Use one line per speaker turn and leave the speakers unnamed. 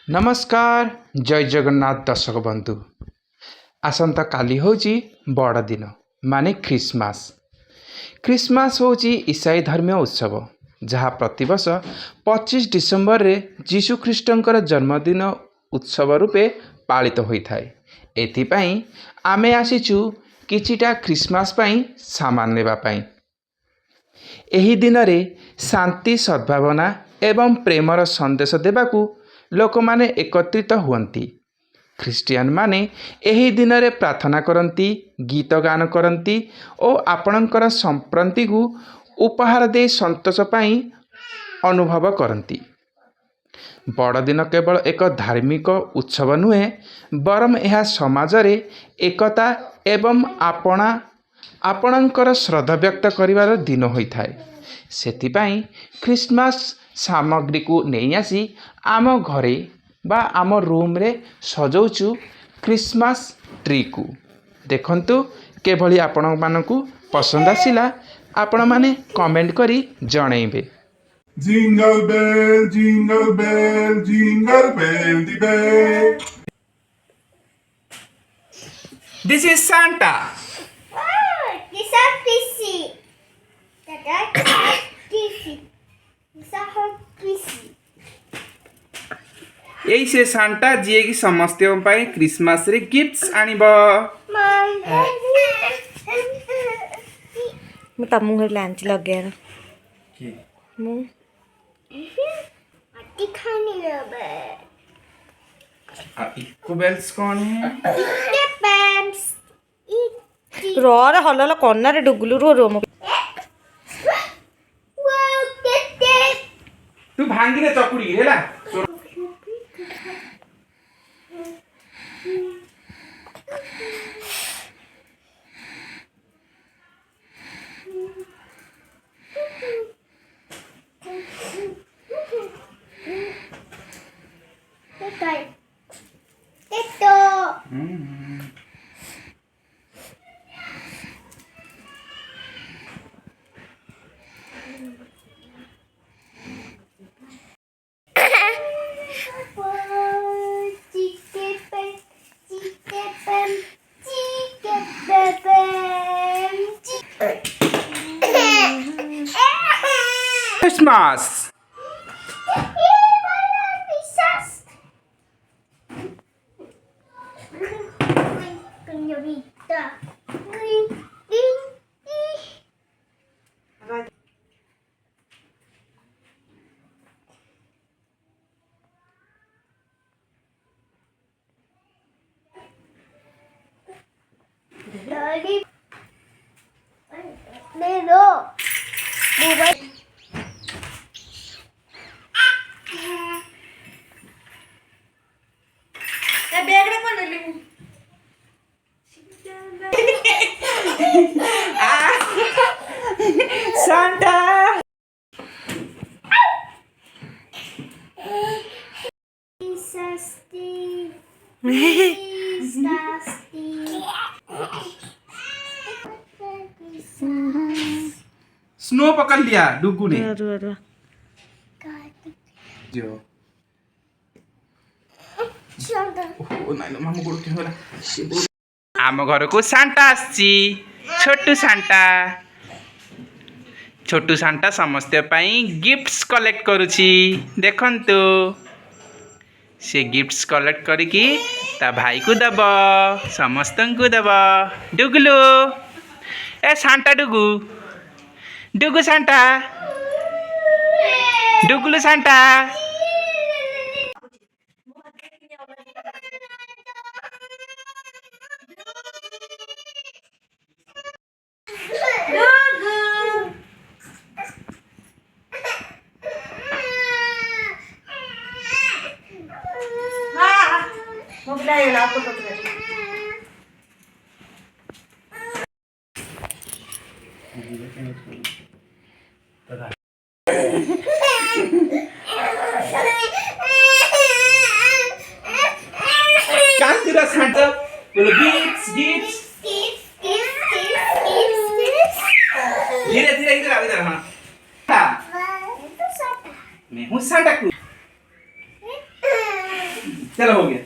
नमस्कार जय जगन्नाथ दर्शक बंधु। आसंता काली होची बड़ दिन माने क्रिसमस। क्रिसमस होची ईसाई धर्मीय उत्सव जहाँ प्रतिवर्ष 25 डिसेम्बर रे जीशु ख्रीष्टंकर जन्मदिन उत्सव रूपे पालित होइथाय। एथिपाई आमे आसीचु किछिटा क्रिसमस पाई सामान नेबा पाई। एही दिन रे शांति सद्भावना एवं प्रेमर संदेश देबाकू लोक माने एकत्रित हुअन्ति। ख्रिस्टियन माने एही दिन रे प्रार्थना करती, गीत गान करती और आपणकर संप्रति को उपहार दे संतोष पाई अनुभव करती। बड़दिन केवल एक धार्मिक उत्सव नुहे बरम यह समाज रे एकता एवं आपणकर श्रद्धा व्यक्त करिवार दिन होइथाय। सेथिपाई क्रिसमस सामग्री को नहीं आसी आम घरे बा आम रूम रे सजौचु क्रिसमस ट्री को। देखंतु केभली आपण मानकु पसंद आसिला आपण माने कमेंट करी जणैबे।
Jingle bell, jingle bell, jingle bell the bell.
This is Santa.
This is Chrissy. That is Chrissy. This is Chrissy.
यही से सांता जी की समस्त क्रिसमस रे गिफ्ट्स आनिबो।
मैं तब मुंह लैंच लग गया मुंह
आटी खाने लगे।
इको बेल्स कौन है?
रो रे हल्ला कन्ना रे डुगलू रो रो
तू भांगी रे चकुड़ी हेला। Christmas. Santa. स्नो पकड़ लिया डुगू ने। जो आम घर को सांता आसी छोटू सांता। छोटू सांता समस्त पाई गिफ्ट्स कलेक्ट करुची। देखंतु से गिफ्ट्स कलेक्ट करिकी ता भाई को दब समस्त को दब। डुगलू ए सांता डुगू डुगू सांता डुगलू सांता। Santa, gifts. धीरे इधर हाँ। मैं हूँ सांता क्लॉज।
चलो हो गया